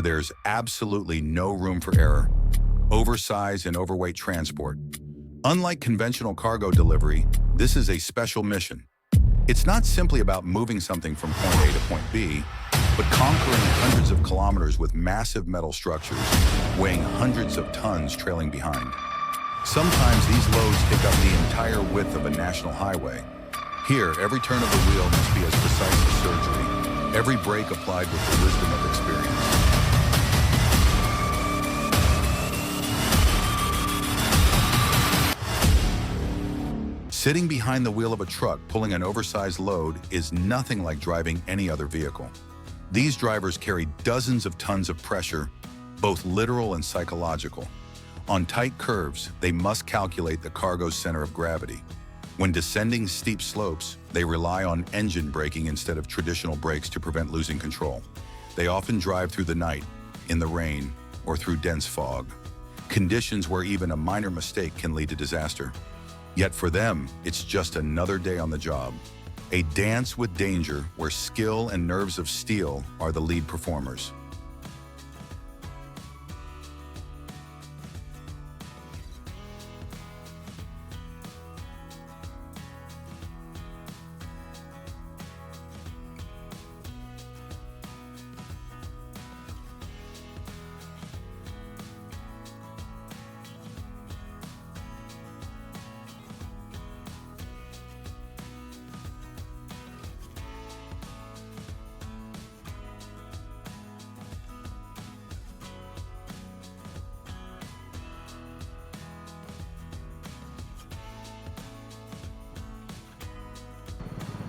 there's absolutely no room for error. Oversize and overweight transport. Unlike conventional cargo delivery, this is a special mission. It's not simply about moving something from point A to point B, but conquering hundreds of kilometers with massive metal structures, weighing hundreds of tons trailing behind. Sometimes these loads take up the entire width of a national highway. Here, every turn of the wheel must be as precise as surgery, every brake applied with the wisdom of experience. Sitting behind the wheel of a truck pulling an oversized load is nothing like driving any other vehicle. These drivers carry dozens of tons of pressure, both literal and psychological. On tight curves, they must calculate the cargo's center of gravity. When descending steep slopes, they rely on engine braking instead of traditional brakes to prevent losing control. They often drive through the night, in the rain, or through dense fog, conditions where even a minor mistake can lead to disaster. Yet for them, it's just another day on the job. A dance with danger where skill and nerves of steel are the lead performers.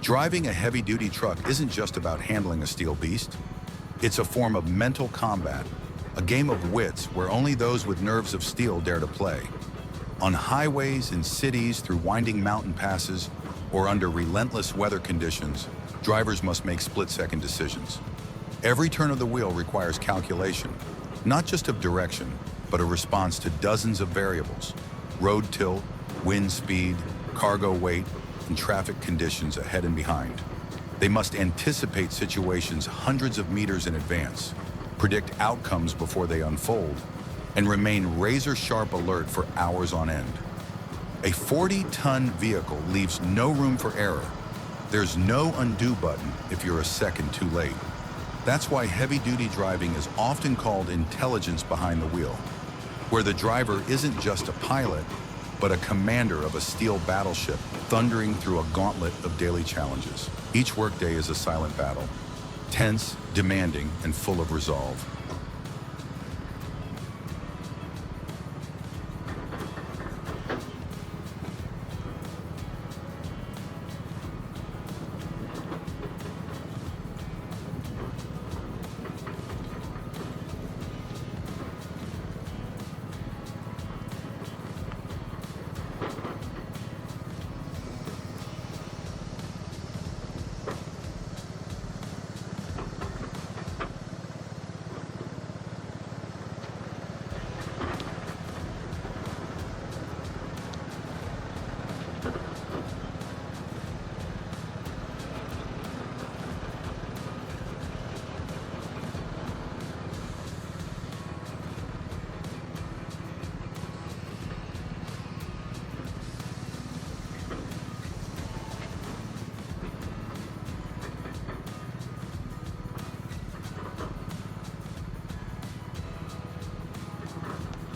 Driving a heavy-duty truck isn't just about handling a steel beast. It's a form of mental combat, a game of wits where only those with nerves of steel dare to play. On highways, in cities, through winding mountain passes, or under relentless weather conditions, drivers must make split-second decisions. Every turn of the wheel requires calculation, not just of direction, but a response to dozens of variables: road tilt, wind speed, cargo weight, and traffic conditions ahead and behind. They must anticipate situations hundreds of meters in advance, predict outcomes before they unfold, and remain razor-sharp alert for hours on end. A 40-ton vehicle leaves no room for error. There's no undo button if you're a second too late. That's why heavy-duty driving is often called intelligence behind the wheel, where the driver isn't just a pilot, but a commander of a steel battleship thundering through a gauntlet of daily challenges. Each workday is a silent battle, tense, demanding, and full of resolve.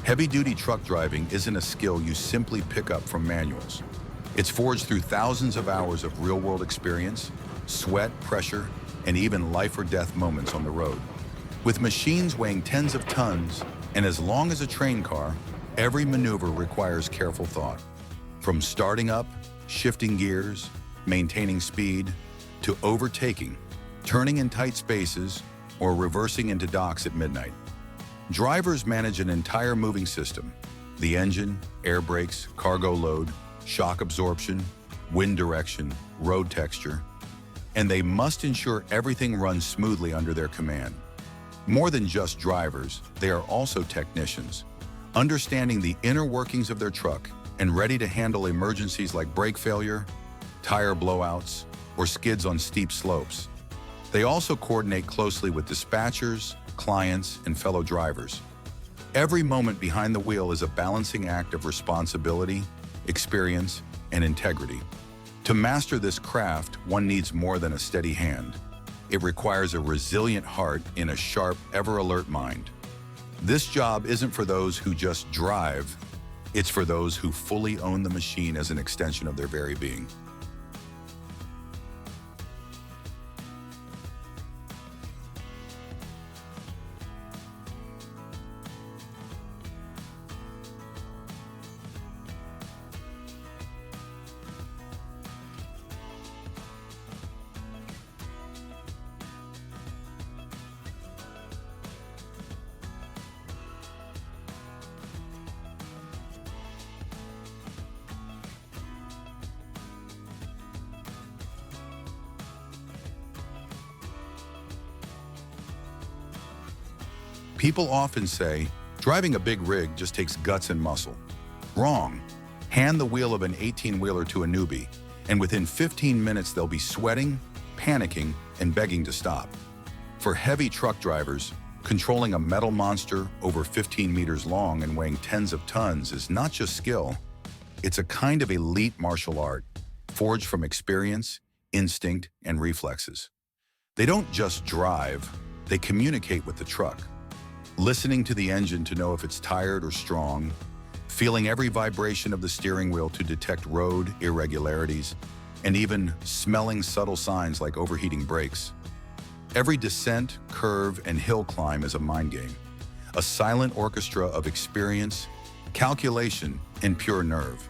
Heavy-duty truck driving isn't a skill you simply pick up from manuals. It's forged through thousands of hours of real-world experience, sweat, pressure, and even life-or-death moments on the road. With machines weighing tens of tons, and as long as a train car, every maneuver requires careful thought. From starting up, shifting gears, maintaining speed, to overtaking, turning in tight spaces, or reversing into docks at midnight. Drivers manage an entire moving system: the engine, air brakes, cargo load, shock absorption, wind direction, road texture, and they must ensure everything runs smoothly under their command. More than just drivers, they are also technicians, understanding the inner workings of their truck and ready to handle emergencies like brake failure, tire blowouts, or skids on steep slopes. They also coordinate closely with dispatchers, clients, and fellow drivers. Every moment behind the wheel is a balancing act of responsibility, experience, and integrity. To master this craft, one needs more than a steady hand. It requires a resilient heart in a sharp, ever-alert mind. This job isn't for those who just drive, it's for those who fully own the machine as an extension of their very being. People often say, driving a big rig just takes guts and muscle. Wrong. Hand the wheel of an 18-wheeler to a newbie, and within 15 minutes they'll be sweating, panicking, and begging to stop. For heavy truck drivers, controlling a metal monster over 15 meters long and weighing tens of tons is not just skill, it's a kind of elite martial art, forged from experience, instinct, and reflexes. They don't just drive, they communicate with the truck. Listening to the engine to know if it's tired or strong, feeling every vibration of the steering wheel to detect road irregularities, and even smelling subtle signs like overheating brakes. Every descent, curve, and hill climb is a mind game, a silent orchestra of experience, calculation, and pure nerve.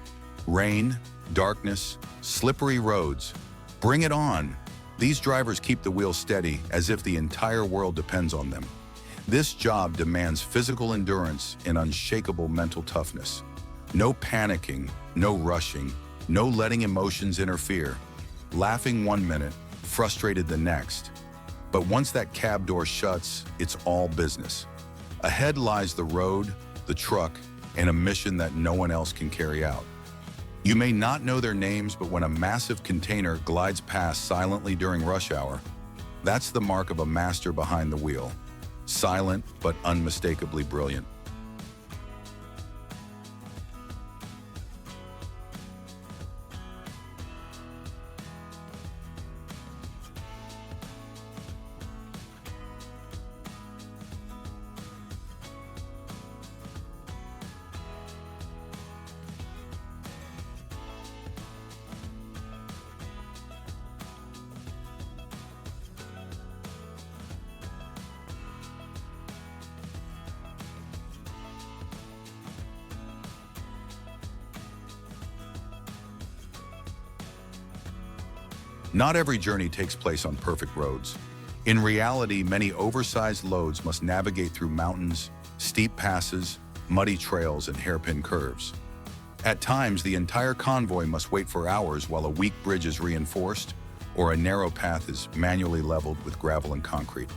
Rain, darkness, slippery roads, bring it on. These drivers keep the wheel steady as if the entire world depends on them. This job demands physical endurance and unshakable mental toughness. No panicking, no rushing, no letting emotions interfere. Laughing one minute, frustrated the next. But once that cab door shuts, it's all business. Ahead lies the road, the truck, and a mission that no one else can carry out. You may not know their names, but when a massive container glides past silently during rush hour, that's the mark of a master behind the wheel. Silent, but unmistakably brilliant. Not every journey takes place on perfect roads. In reality, many oversized loads must navigate through mountains, steep passes, muddy trails, and hairpin curves. At times, the entire convoy must wait for hours while a weak bridge is reinforced or a narrow path is manually leveled with gravel and concrete.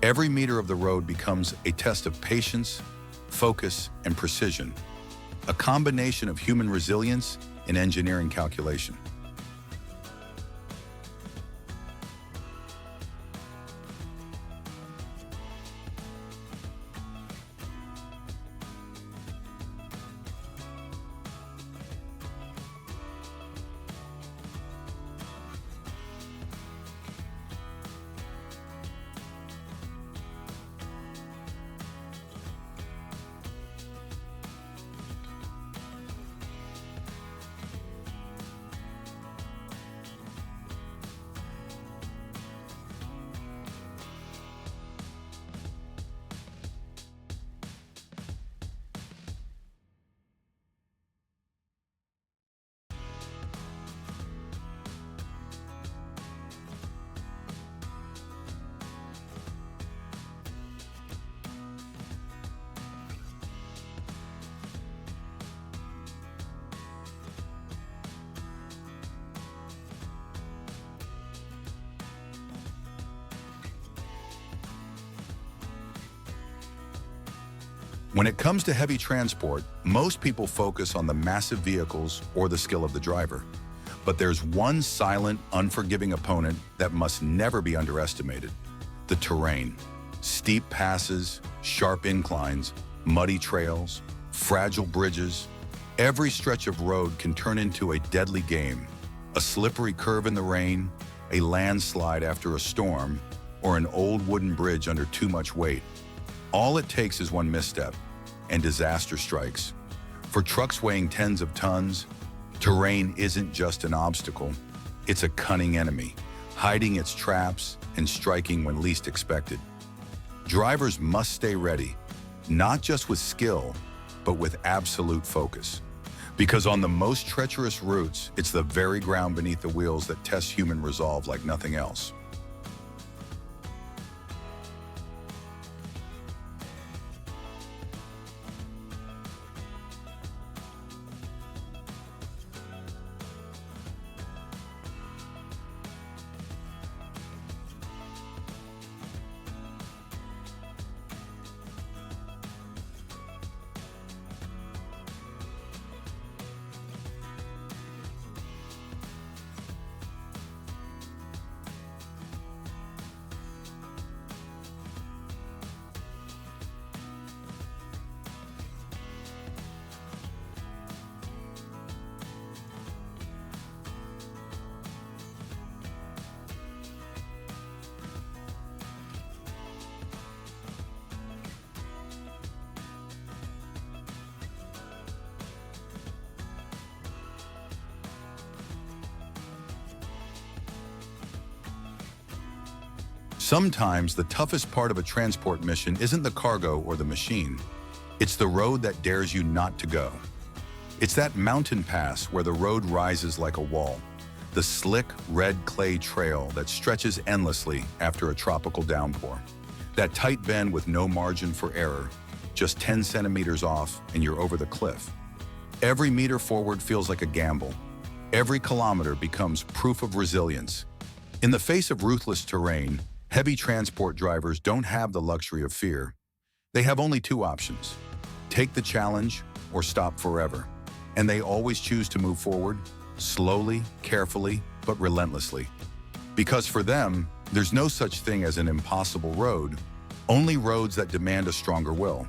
Every meter of the road becomes a test of patience, focus, and precision, a combination of human resilience and engineering calculation. When it comes to heavy transport, most people focus on the massive vehicles or the skill of the driver. But there's one silent, unforgiving opponent that must never be underestimated: the terrain. Steep passes, sharp inclines, muddy trails, fragile bridges. Every stretch of road can turn into a deadly game. A slippery curve in the rain, a landslide after a storm, or an old wooden bridge under too much weight. All it takes is one misstep, and disaster strikes. For trucks weighing tens of tons, terrain isn't just an obstacle, it's a cunning enemy, hiding its traps and striking when least expected. Drivers must stay ready, not just with skill, but with absolute focus. Because on the most treacherous routes, it's the very ground beneath the wheels that tests human resolve like nothing else. Sometimes the toughest part of a transport mission isn't the cargo or the machine. It's the road that dares you not to go. It's that mountain pass where the road rises like a wall, the slick red clay trail that stretches endlessly after a tropical downpour. That tight bend with no margin for error, just 10 centimeters off and you're over the cliff. Every meter forward feels like a gamble. Every kilometer becomes proof of resilience. In the face of ruthless terrain, heavy transport drivers don't have the luxury of fear. They have only two options: take the challenge or stop forever. And they always choose to move forward, slowly, carefully, but relentlessly. Because for them, there's no such thing as an impossible road, only roads that demand a stronger will.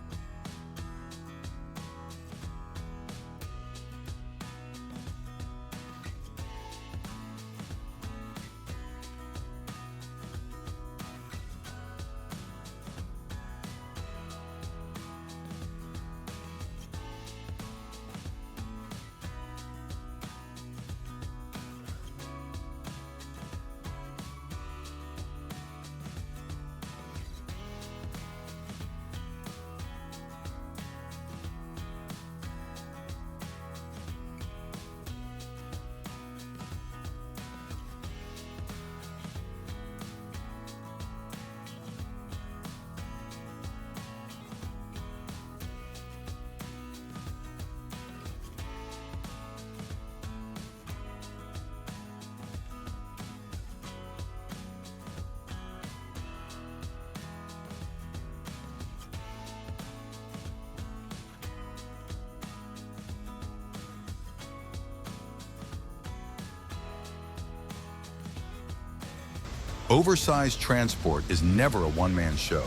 Oversized transport is never a one-man show.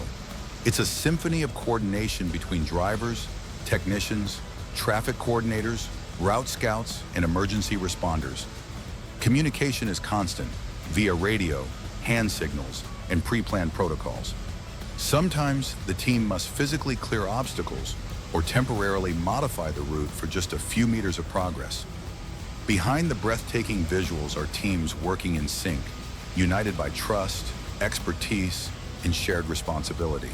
It's a symphony of coordination between drivers, technicians, traffic coordinators, route scouts, and emergency responders. Communication is constant, via radio, hand signals, and pre-planned protocols. Sometimes the team must physically clear obstacles or temporarily modify the route for just a few meters of progress. Behind the breathtaking visuals are teams working in sync, united by trust, expertise, and shared responsibility.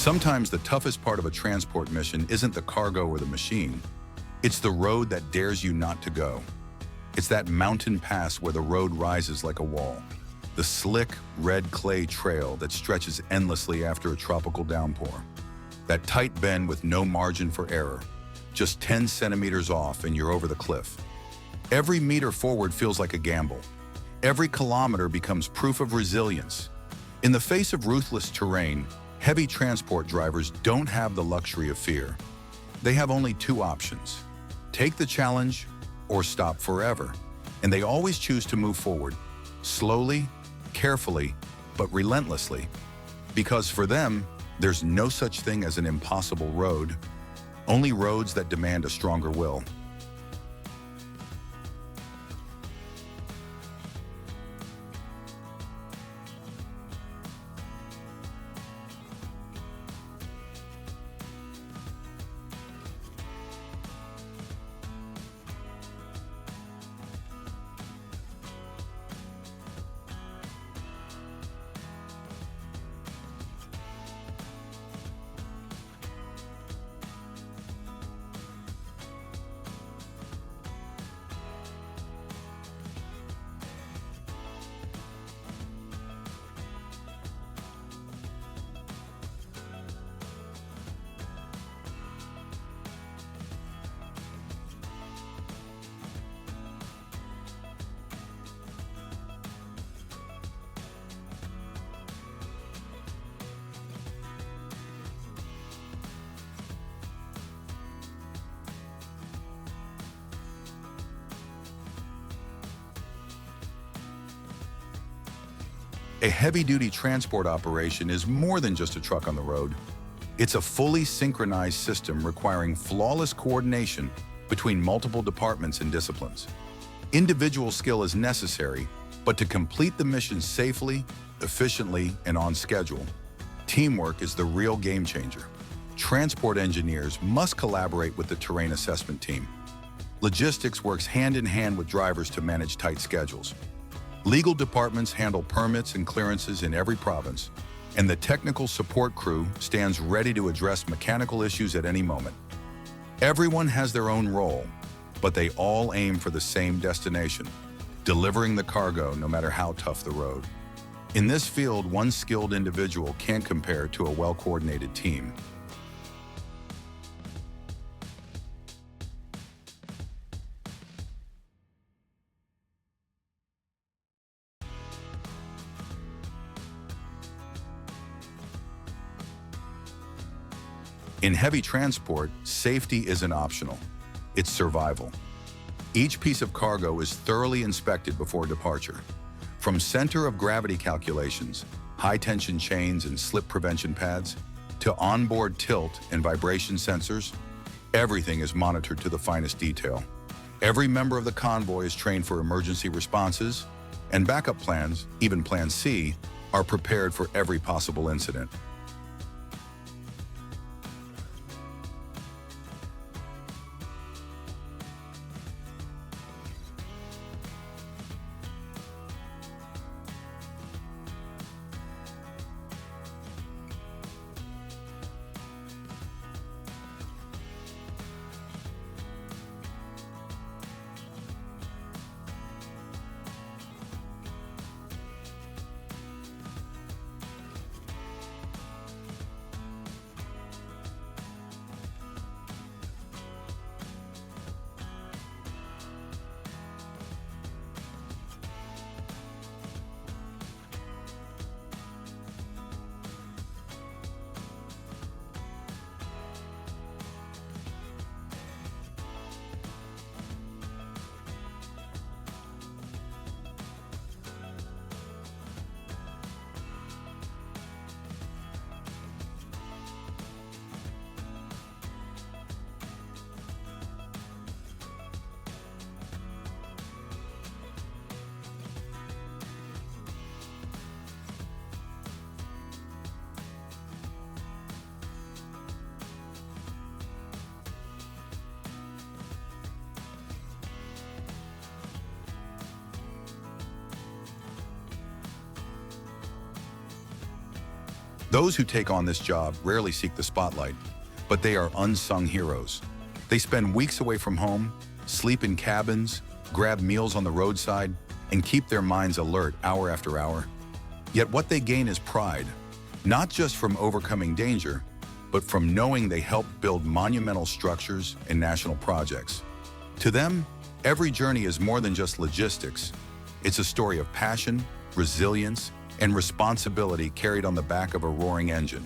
Sometimes the toughest part of a transport mission isn't the cargo or the machine. It's the road that dares you not to go. It's that mountain pass where the road rises like a wall. The slick, red clay trail that stretches endlessly after a tropical downpour. That tight bend with no margin for error. Just 10 centimeters off and you're over the cliff. Every meter forward feels like a gamble. Every kilometer becomes proof of resilience. In the face of ruthless terrain, heavy transport drivers don't have the luxury of fear. They have only two options: take the challenge or stop forever. And they always choose to move forward, slowly, carefully, but relentlessly. Because for them, there's no such thing as an impossible road, only roads that demand a stronger will. A heavy-duty transport operation is more than just a truck on the road. It's a fully synchronized system requiring flawless coordination between multiple departments and disciplines. Individual skill is necessary, but to complete the mission safely, efficiently, and on schedule, teamwork is the real game changer. Transport engineers must collaborate with the terrain assessment team. Logistics works hand in hand with drivers to manage tight schedules. Legal departments handle permits and clearances in every province, and the technical support crew stands ready to address mechanical issues at any moment. Everyone has their own role, but they all aim for the same destination, delivering the cargo no matter how tough the road. In this field, one skilled individual can't compare to a well-coordinated team. In heavy transport, safety isn't optional. It's survival. Each piece of cargo is thoroughly inspected before departure. From center of gravity calculations, high-tension chains and slip prevention pads, to onboard tilt and vibration sensors, everything is monitored to the finest detail. Every member of the convoy is trained for emergency responses, and backup plans, even Plan C, are prepared for every possible incident. Those who take on this job rarely seek the spotlight, but they are unsung heroes. They spend weeks away from home, sleep in cabins, grab meals on the roadside, and keep their minds alert hour after hour. Yet what they gain is pride, not just from overcoming danger, but from knowing they helped build monumental structures and national projects. To them, every journey is more than just logistics. It's a story of passion, resilience, and responsibility carried on the back of a roaring engine.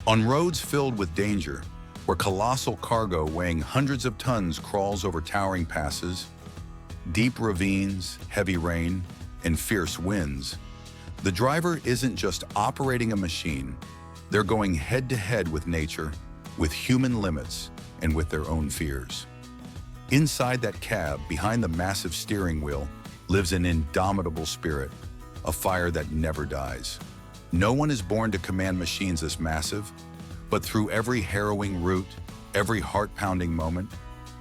On roads filled with danger, where colossal cargo weighing hundreds of tons crawls over towering passes, deep ravines, heavy rain, and fierce winds, the driver isn't just operating a machine, they're going head-to-head with nature, with human limits, and with their own fears. Inside that cab, behind the massive steering wheel, lives an indomitable spirit, a fire that never dies. No one is born to command machines this massive, but through every harrowing route, every heart-pounding moment,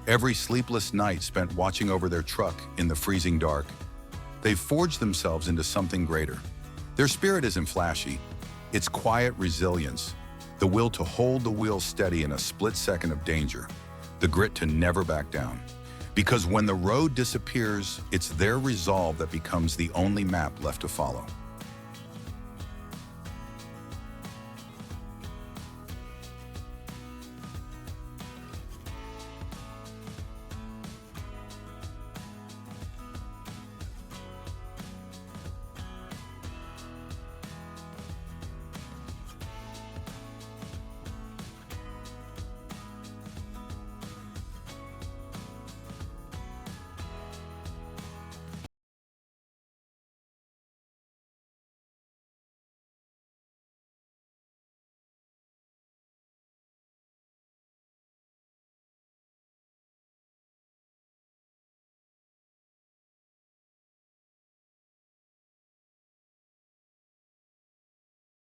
every sleepless night spent watching over their truck in the freezing dark, they've forged themselves into something greater. Their spirit isn't flashy, it's quiet resilience, the will to hold the wheel steady in a split second of danger, the grit to never back down. Because when the road disappears, it's their resolve that becomes the only map left to follow.